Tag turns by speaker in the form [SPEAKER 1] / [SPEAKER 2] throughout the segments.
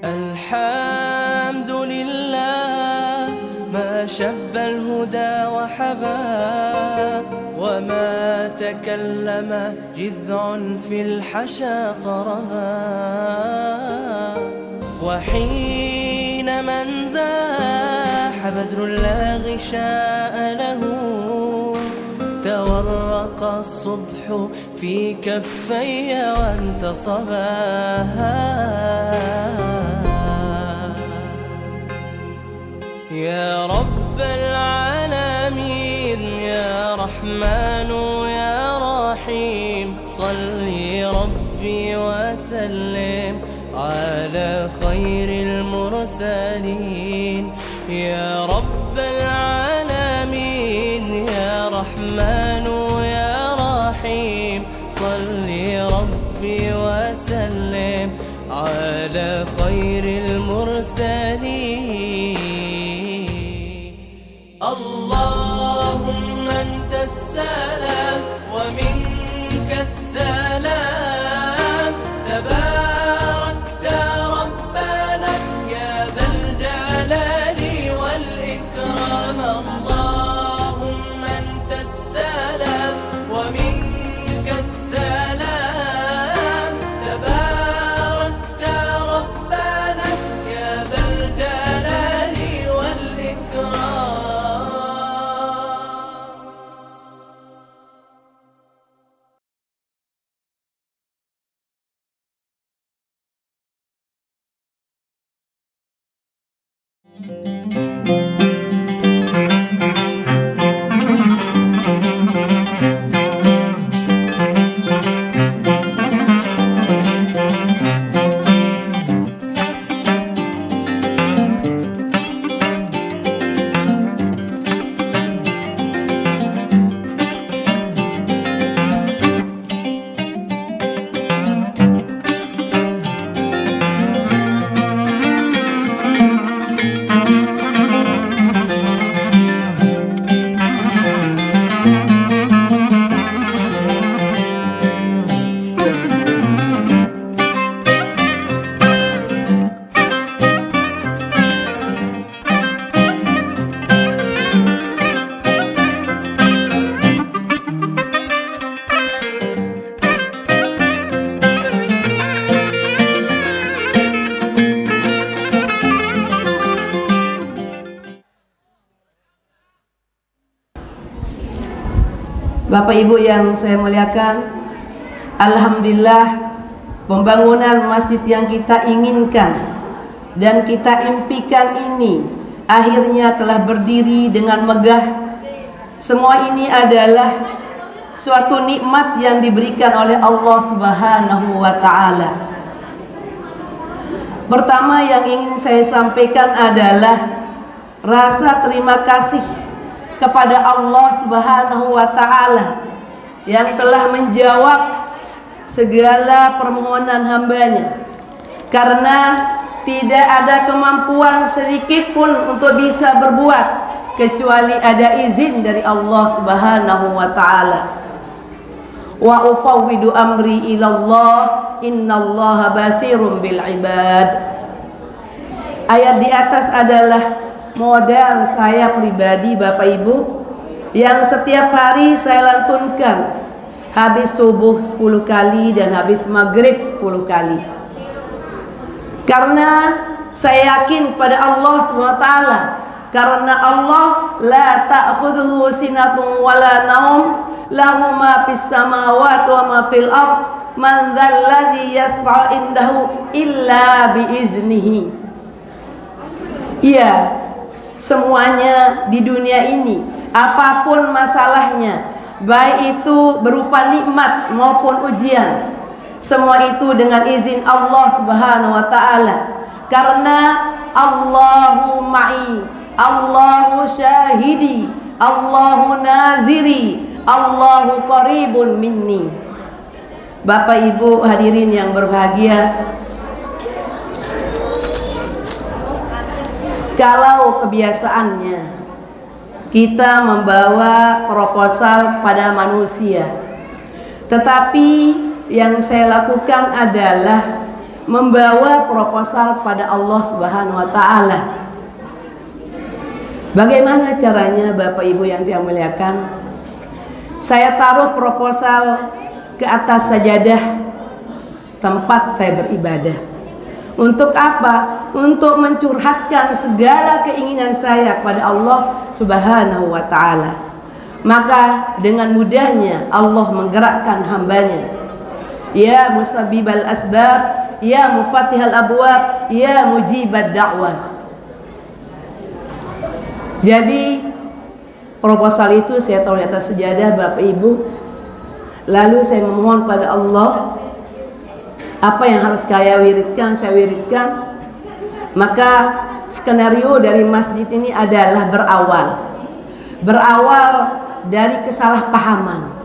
[SPEAKER 1] الحمد لله ما شب الهدى وحبا وما تكلم جذع في الحشا طربا وحين من زاح بدر لا غشاء له تورق الصبح في كفي وانتصبا يا رب العالمين يا رحمن يا رحيم صل ربي وسلم على خير المرسلين يا رب العالمين يا رحمن يا رحيم صل ربي وسلم على خير المرسلين اللهم أنت السلام ومنك السلام تباركت ربنا يا ذا الجلال والإكرام اللهم أنت السلام ومنك السلام تباركت ربنا يا ذا الجلال والإكرام
[SPEAKER 2] Bapak Ibu yang saya muliakan, alhamdulillah pembangunan masjid yang kita inginkan dan kita impikan ini akhirnya telah berdiri dengan megah. Semua ini adalah suatu nikmat yang diberikan oleh Allah Subhanahu wa taala. Pertama yang ingin saya sampaikan adalah rasa terima kasih kepada Allah Subhanahu wa taala yang telah menjawab segala permohonan hambanya, karena tidak ada kemampuan sedikit pun untuk bisa berbuat kecuali ada izin dari Allah Subhanahu wa taala. Wa ufawwidu amri ilallah innallaha basirum bil ibad. Ayat di atas adalah modal saya pribadi Bapak Ibu, yang setiap hari saya lantunkan habis subuh 10 kali dan habis maghrib 10 kali. Karena saya yakin pada Allah SWT, karena Allah la ta'khudhuhu sinatun wala naum lahu ma fis samawati wa ma fil ard man dzallazi yasfa'u indahu illa biiznihi. Ya, semuanya di dunia ini, apapun masalahnya, baik itu berupa nikmat maupun ujian, semua itu dengan izin Allah Subhanahu wa taala. Karena Allahu ma'i, Allahu syahidi, Allahu naziri, Allahu qaribun minni. Bapak Ibu hadirin yang berbahagia, kalau kebiasaannya kita membawa proposal kepada manusia, tetapi yang saya lakukan adalah membawa proposal pada Allah Subhanahu wa taala. Bagaimana caranya Bapak Ibu yang saya muliakan? Saya taruh proposal ke atas sajadah tempat saya beribadah. Untuk apa? Untuk mencurhatkan segala keinginan saya kepada Allah Subhanahu wa taala. Maka dengan mudahnya Allah menggerakkan hambanya. Ya musabbibal asbab, ya mufatihal abwab, ya mujibad da'wah. Jadi proposal itu saya taruh di atas sajadah Bapak Ibu. Lalu saya memohon pada Allah, apa yang harus saya wiridkan, saya wiridkan. Maka skenario dari masjid ini adalah berawal dari kesalahpahaman.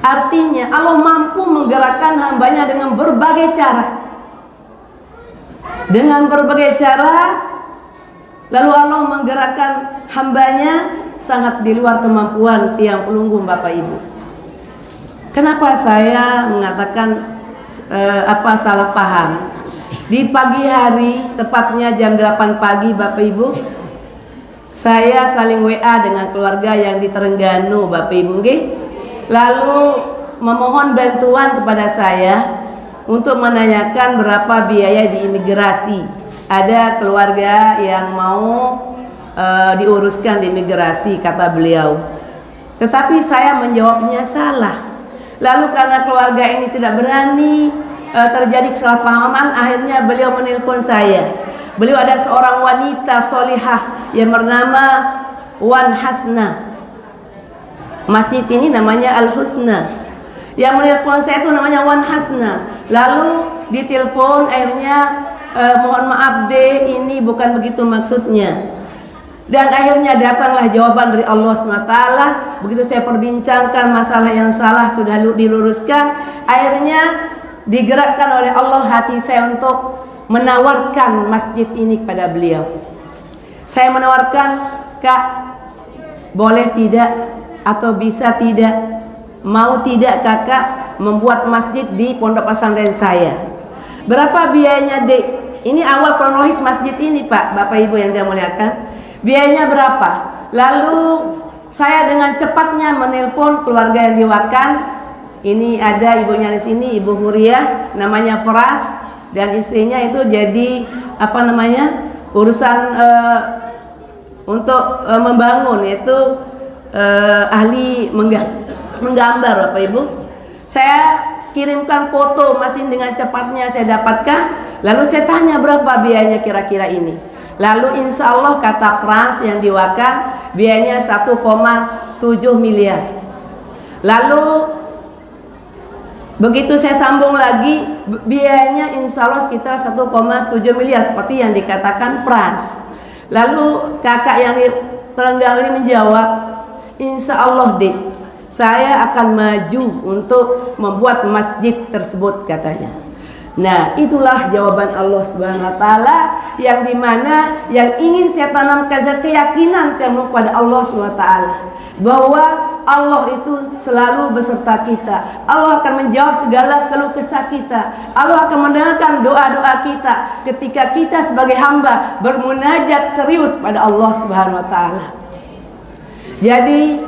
[SPEAKER 2] Artinya Allah mampu menggerakkan hambanya dengan berbagai cara. Dengan berbagai cara, lalu Allah menggerakkan hambanya sangat di luar kemampuan tiang pelunggung Bapak Ibu. Kenapa saya mengatakan salah paham? Di pagi hari, tepatnya jam 8 pagi Bapak Ibu, saya saling WA dengan keluarga yang di Terengganu Bapak Ibu, lalu memohon bantuan kepada saya untuk menanyakan berapa biaya di imigrasi. Ada keluarga yang mau diuruskan di imigrasi, kata beliau. Tetapi saya menjawabnya salah. Lalu karena keluarga ini tidak berani, terjadi kesalahpahaman, akhirnya beliau menelpon saya. Beliau ada seorang wanita solihah yang bernama Wan Hasna. Masjid ini namanya Al Husna. Yang menelpon saya itu namanya Wan Hasna. Lalu ditelepon, akhirnya mohon maaf deh, ini bukan begitu maksudnya. Dan akhirnya datanglah jawaban dari Allah SWT. Begitu saya perbincangkan masalah yang salah sudah diluruskan, akhirnya digerakkan oleh Allah hati saya untuk menawarkan masjid ini kepada beliau. Saya menawarkan, Kak, boleh tidak atau bisa tidak, mau tidak kakak membuat masjid di pondok pesantren saya? Berapa biayanya, Dek? Ini awal kronologis masjid ini, Pak, Bapak Ibu yang saya muliakan. Biayanya berapa? Lalu saya dengan cepatnya menelpon keluarga yang diwakkan. Ini ada ibunya di sini, Ibu Huriah, namanya Fras, dan istrinya itu jadi urusan untuk membangun, yaitu ahli menggambar Bapak Ibu. Saya kirimkan foto masih dengan cepatnya saya dapatkan. Lalu saya tanya berapa biayanya kira-kira ini. Lalu insya Allah kata Pras yang diwakkan biayanya 1,7 miliar. Lalu begitu saya sambung lagi, biayanya insya Allah sekitar 1,7 miliar seperti yang dikatakan Pras. Lalu kakak yang di Terengganu ini menjawab, insya Allah Dik, saya akan maju untuk membuat masjid tersebut, katanya. Nah, itulah jawaban Allah Subhanahu wa taala yang dimana yang ingin saya tanamkan keyakinan kepada Allah Subhanahu wa taala bahwa Allah itu selalu beserta kita. Allah akan menjawab segala keluh kesah kita. Allah akan mendengarkan doa-doa kita ketika kita sebagai hamba bermunajat serius pada Allah Subhanahu wa taala. Jadi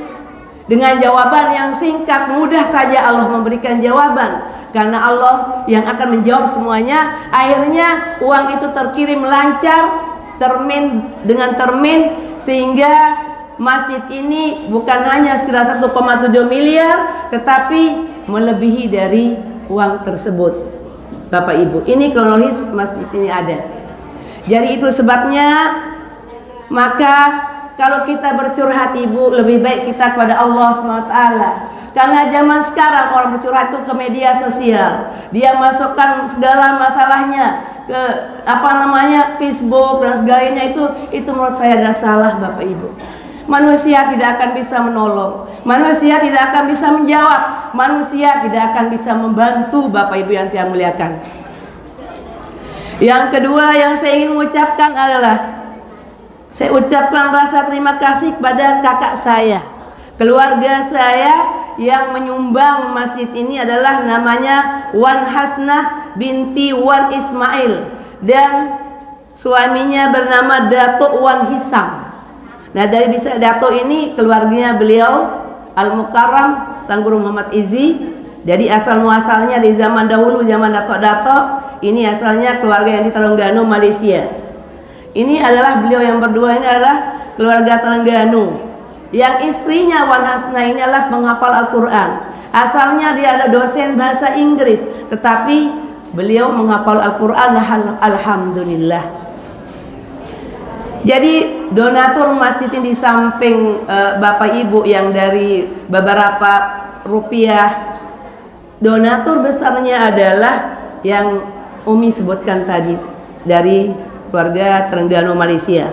[SPEAKER 2] dengan jawaban yang singkat, mudah saja Allah memberikan jawaban. Karena Allah yang akan menjawab semuanya. Akhirnya uang itu terkirim lancar, termin dengan termin, sehingga masjid ini bukan hanya sekitar 1,7 miliar, tetapi melebihi dari uang tersebut. Bapak Ibu, ini kronologis masjid ini ada. Jadi itu sebabnya, maka kalau kita bercurhat Ibu, lebih baik kita kepada Allah SWT. Karena zaman sekarang orang bercurhat itu ke media sosial. Dia masukkan segala masalahnya ke Facebook dan segalanya, itu menurut saya adalah salah Bapak Ibu. Manusia tidak akan bisa menolong, manusia tidak akan bisa menjawab, manusia tidak akan bisa membantu Bapak Ibu yang saya muliakan. Yang kedua yang saya ingin mengucapkan adalah saya ucapkan rasa terima kasih kepada kakak saya, keluarga saya yang menyumbang masjid ini adalah namanya Wan Hasnah binti Wan Ismail dan suaminya bernama Datuk Wan Hisam. Nah, dari bisa Dato ini keluarganya beliau Al-Mukarram Tangguru Muhammad Izzi. Jadi asal muasalnya di zaman dahulu, zaman Dato-Dato, ini asalnya keluarga yang di Terengganu, Malaysia. Ini adalah beliau yang berdua ini adalah keluarga Terengganu. Yang istrinya Wan Hasnah ini adalah penghafal Al-Quran. Asalnya dia ada dosen bahasa Inggris, tetapi beliau menghafal Al-Quran, alhamdulillah. Jadi donatur masjid ini di samping Bapak Ibu yang dari beberapa rupiah, donatur besarnya adalah yang Umi sebutkan tadi dari keluarga Terengganu Malaysia.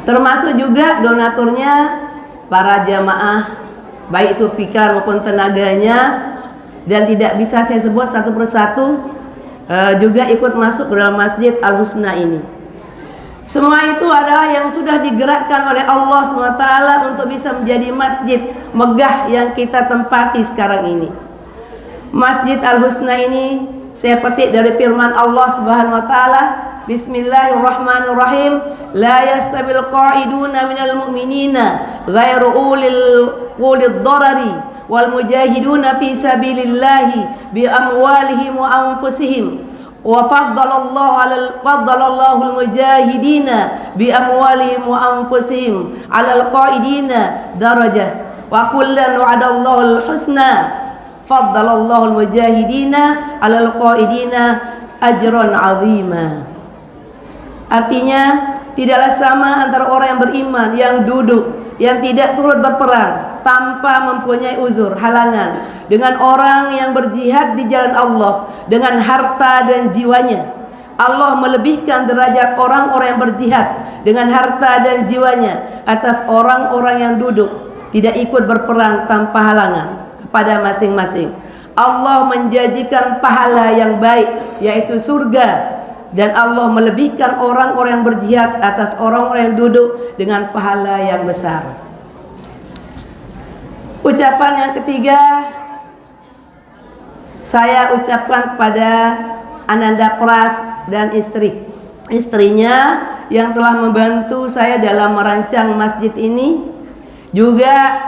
[SPEAKER 2] Termasuk juga donaturnya para jamaah, baik itu pikiran maupun tenaganya, dan tidak bisa saya sebut satu persatu, juga ikut masuk ke dalam Masjid Al-Husna ini. Semua itu adalah yang sudah digerakkan oleh Allah SWT untuk bisa menjadi masjid megah yang kita tempati sekarang ini. Masjid Al-Husna ini saya petik dari firman Allah Subhanahu wa taala, Bismillahirrahmanirrahim, la yastabil qa'iduna minal mu'minina ghairu ulil darari wal mujahiduna fi sabilillahi bi amwalihim wa anfusihim. Wa faddalallahu al-mujahidina bi amwalihim wa anfusihim 'alal qa'idina darajah wa kullan wa'adallahu al-husna faddalallahu al-mujahidina 'alal qa'idina ajran 'azima. Artinya tidaklah sama antara orang yang beriman yang duduk, yang tidak turut berperang tanpa mempunyai uzur, halangan, dengan orang yang berjihad di jalan Allah dengan harta dan jiwanya. Allah melebihkan derajat orang-orang yang berjihad dengan harta dan jiwanya atas orang-orang yang duduk tidak ikut berperang tanpa halangan kepada masing-masing. Allah menjanjikan pahala yang baik, yaitu surga, dan Allah melebihkan orang-orang yang berjihad atas orang-orang yang duduk dengan pahala yang besar. Ucapan yang ketiga saya ucapkan kepada Ananda Pras dan istrinya yang telah membantu saya dalam merancang masjid ini. Juga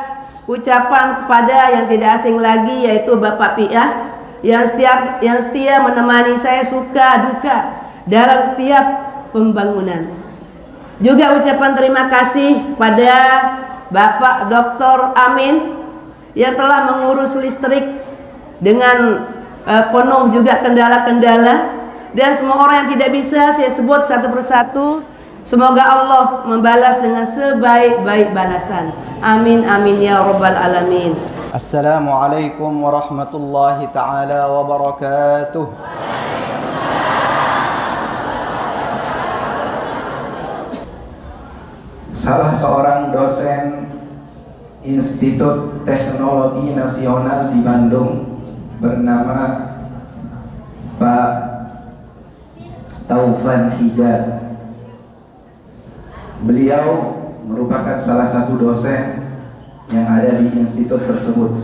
[SPEAKER 2] ucapan kepada yang tidak asing lagi, yaitu Bapak Piah yang setia menemani saya suka duka dalam setiap pembangunan. Juga ucapan terima kasih kepada Bapak Dr. Amin yang telah mengurus listrik dengan penuh juga kendala-kendala, dan semua orang yang tidak bisa saya sebut satu persatu. Semoga Allah membalas dengan sebaik-baik balasan. Amin amin ya rabbal alamin.
[SPEAKER 3] Assalamualaikum warahmatullahi taala wabarakatuh. Salah seorang dosen Institut Teknologi Nasional di Bandung bernama Pak Taufan Hijaz. Beliau merupakan salah satu dosen yang ada di institut tersebut.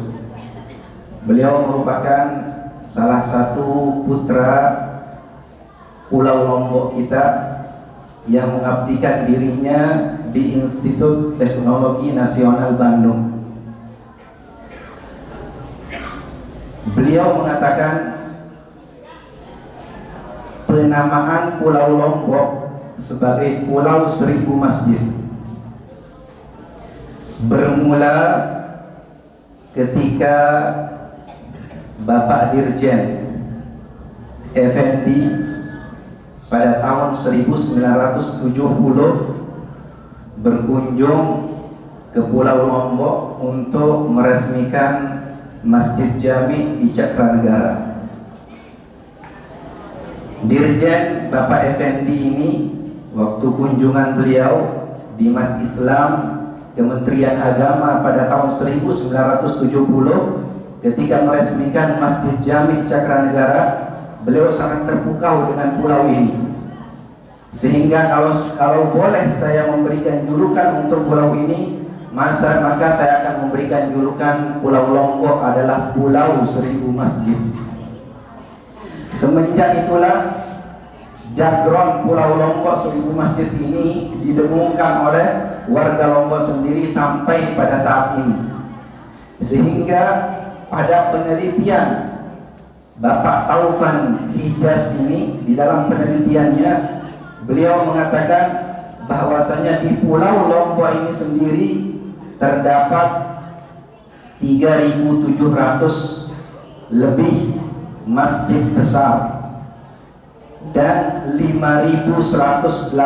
[SPEAKER 3] Beliau merupakan salah satu putra Pulau Lombok kita yang mengabdikan dirinya di Institut Teknologi Nasional Bandung. Beliau mengatakan penamaan Pulau Lombok sebagai Pulau Seribu Masjid bermula ketika Bapak Dirjen Effendi pada tahun 1970 berkunjung ke Pulau Lombok untuk meresmikan Masjid Jami di Cakranegara. Dirjen Bapak Effendi ini waktu kunjungan beliau Dimas Islam Kementerian Agama pada tahun 1970 ketika meresmikan Masjid Jami Cakranegara. Beliau sangat terpukau dengan pulau ini, sehingga kalau boleh saya memberikan julukan untuk pulau ini, maka saya akan memberikan julukan Pulau Lombok adalah Pulau Seribu Masjid. Semenjak itulah jargon Pulau Lombok Seribu Masjid ini didengungkan oleh warga Lombok sendiri sampai pada saat ini, sehingga pada penelitian Bapak Taufan Hijaz ini, di dalam penelitiannya beliau mengatakan bahwasanya di Pulau Lombok ini sendiri terdapat 3.700 lebih masjid besar dan 5.184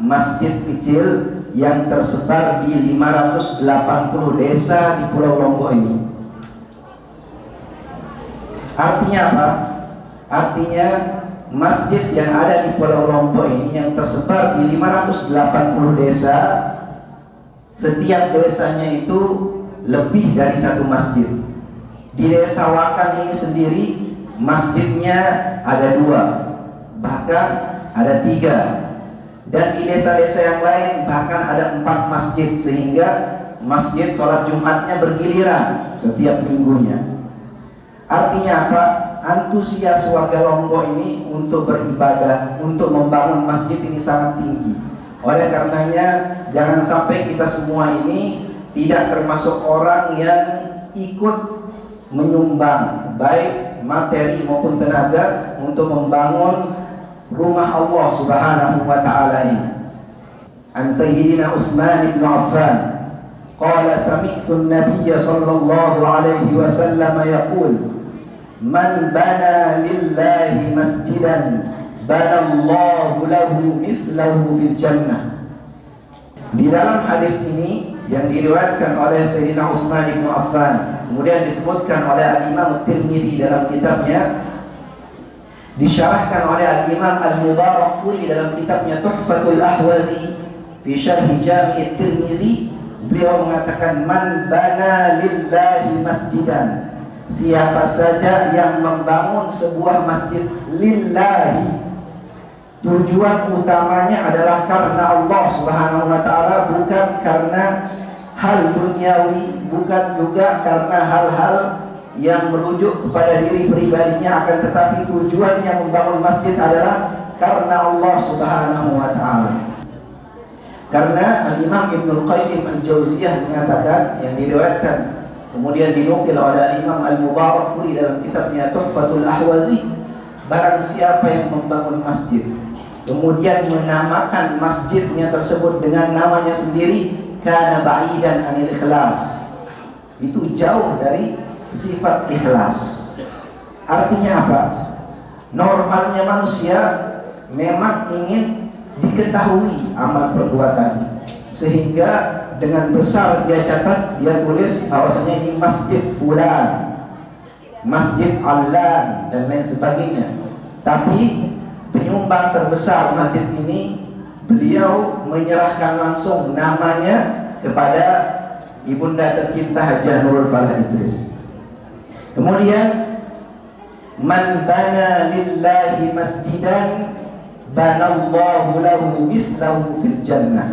[SPEAKER 3] masjid kecil yang tersebar di 580 desa di Pulau Lombok ini. Artinya apa? Artinya masjid yang ada di Pulau Lombok ini yang tersebar di 580 desa, setiap desanya itu lebih dari satu masjid. Di Desa Wakan ini sendiri masjidnya ada 2, bahkan ada 3, dan di desa-desa yang lain bahkan ada 4 masjid, sehingga masjid sholat Jumatnya bergiliran setiap minggunya. Artinya apa? Antusias warga Lombok ini untuk beribadah, untuk membangun masjid ini sangat tinggi. Oleh karenanya jangan sampai kita semua ini tidak termasuk orang yang ikut menyumbang baik materi maupun tenaga untuk membangun rumah Allah Subhanahu wa taala ini. An Sayyidina Utsman bin Affan qala sami'tu an-nabiy sallallahu alaihi wasallam yaqul man bana lillahi masjidan banallahu lahu mithlahu fil jannah. Di dalam hadis ini yang diriwayatkan oleh Sayyidina Utsman bin Affan, kemudian disebutkan oleh Al-Imam Tirmidzi dalam kitabnya, disyarahkan oleh Al-Imam Al-Mubarakfuri dalam kitabnya Tuhfatul Ahwazi fi Syarh Jami' Tirmidzi. Beliau mengatakan man bana lillahi masjidan, siapa saja yang membangun sebuah masjid lillahi, tujuan utamanya adalah karena Allah Subhanahu wa taala, bukan karena hal duniawi, bukan juga karena hal-hal yang merujuk kepada diri pribadinya, akan tetapi tujuannya membangun masjid adalah karena Allah Subhanahu wa taala. Karena Al-Imam Ibnul Qayyim Al-Jauziyah mengatakan, yang diriwayatkan kemudian dinukil oleh Al-Imam Al-Mubarakfuri dalam kitabnya Tuhfatul Ahwazi, barang siapa yang membangun masjid kemudian menamakan masjidnya tersebut dengan namanya sendiri, kana ba'idan anil ikhlas, itu jauh dari sifat ikhlas. Artinya apa? Normalnya manusia memang ingin diketahui amal perbuatannya, sehingga dengan besar dia catat, dia tulis bahwasanya ini masjid fulan, masjid Allan dan lain sebagainya. Tapi penyumbang terbesar masjid ini, beliau menyerahkan langsung namanya kepada ibunda tercinta Hajjah Nurul Falah Idris. Kemudian man bana lillahi masjidan banallahu lahu mithlahu fil jannah,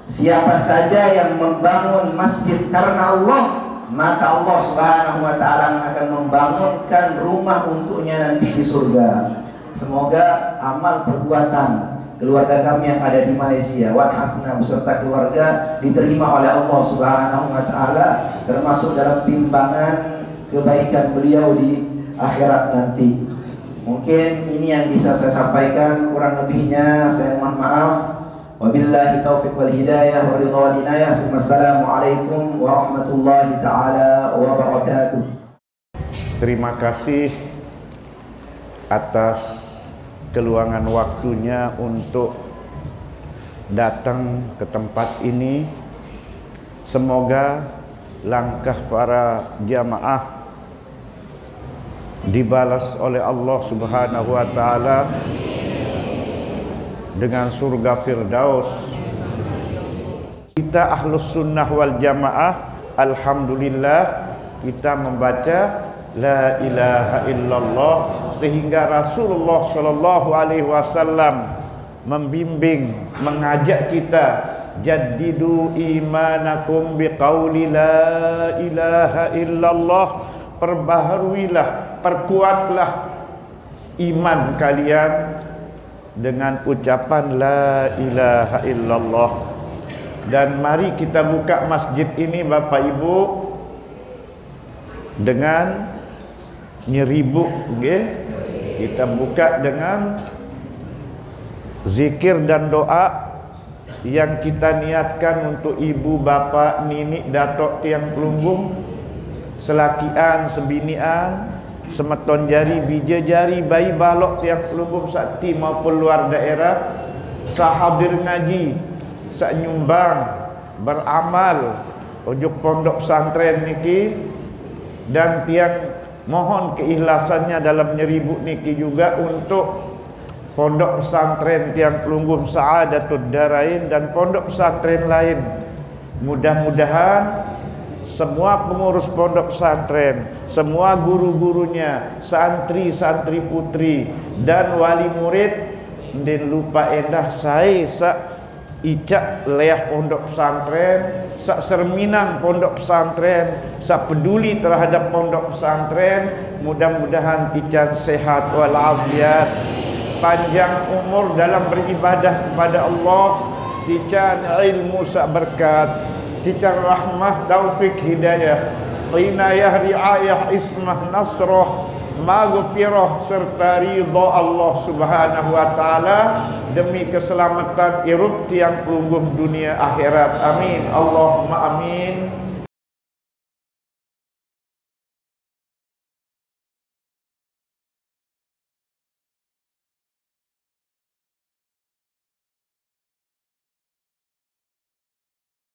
[SPEAKER 3] siapa saja yang membangun masjid karena Allah, maka Allah Subhanahu wa taala akan membangunkan rumah untuknya nanti di surga. Semoga amal perbuatan keluarga kami yang ada di Malaysia, Wan Hasna beserta keluarga, diterima oleh Allah Subhanahu wa taala, termasuk dalam timbangan kebaikan beliau di akhirat nanti. Mungkin ini yang bisa saya sampaikan, kurang lebihnya saya mohon maaf. Wabillahi taufiq wal hidayah wa ridha wal inayah. Assalamualaikum warahmatullahi taala wabarakatuh.
[SPEAKER 4] Terima kasih atas keluangan waktunya untuk datang ke tempat ini. Semoga langkah para jamaah dibalas oleh Allah Subhanahu wa taala dengan surga Firdaus Kita Ahlus Sunnah wal Jamaah, alhamdulillah kita membaca la ilaha illallah, sehingga Rasulullah sallallahu alaihi wasallam membimbing, mengajak kita jaddidu imanakum biqauli la ilaha illallah, perbaharuilah, perkuatlah iman kalian dengan ucapan la ilaha illallah. Dan mari kita buka masjid ini Bapak Ibu dengan nyeribuk, okay? Kita buka dengan zikir dan doa yang kita niatkan untuk ibu, bapa, ninik, datuk, tiang pelunggung, selakian, sebinian, semeton jari, bija jari, bayi balok, tiang pelunggung sakti maupun luar daerah, sahadir ngaji, sak nyumbang, beramal ujuk pondok pesantren niki, dan tiang mohon keikhlasannya dalam nyeribuk niki juga untuk pondok pesantren tiang pelunggung Saadatud Darain dan pondok pesantren lain. Mudah-mudahan semua pengurus pondok pesantren, semua guru-gurunya, santri-santri putri dan wali murid den lupa endah saya sak icak leah pondok pesantren, sak serminang pondok pesantren, sak peduli terhadap pondok pesantren. Mudah-mudahan tican sehat walafiat, panjang umur dalam beribadah kepada Allah, tican ilmu sak berkat, tican rahmah taufik hidayah, inayah riayah ismah nasroh, maghfirah serta ridha Allah Subhanahu wa taala demi keselamatan irup tiang pelunggung dunia akhirat. Amin. Allahumma amin.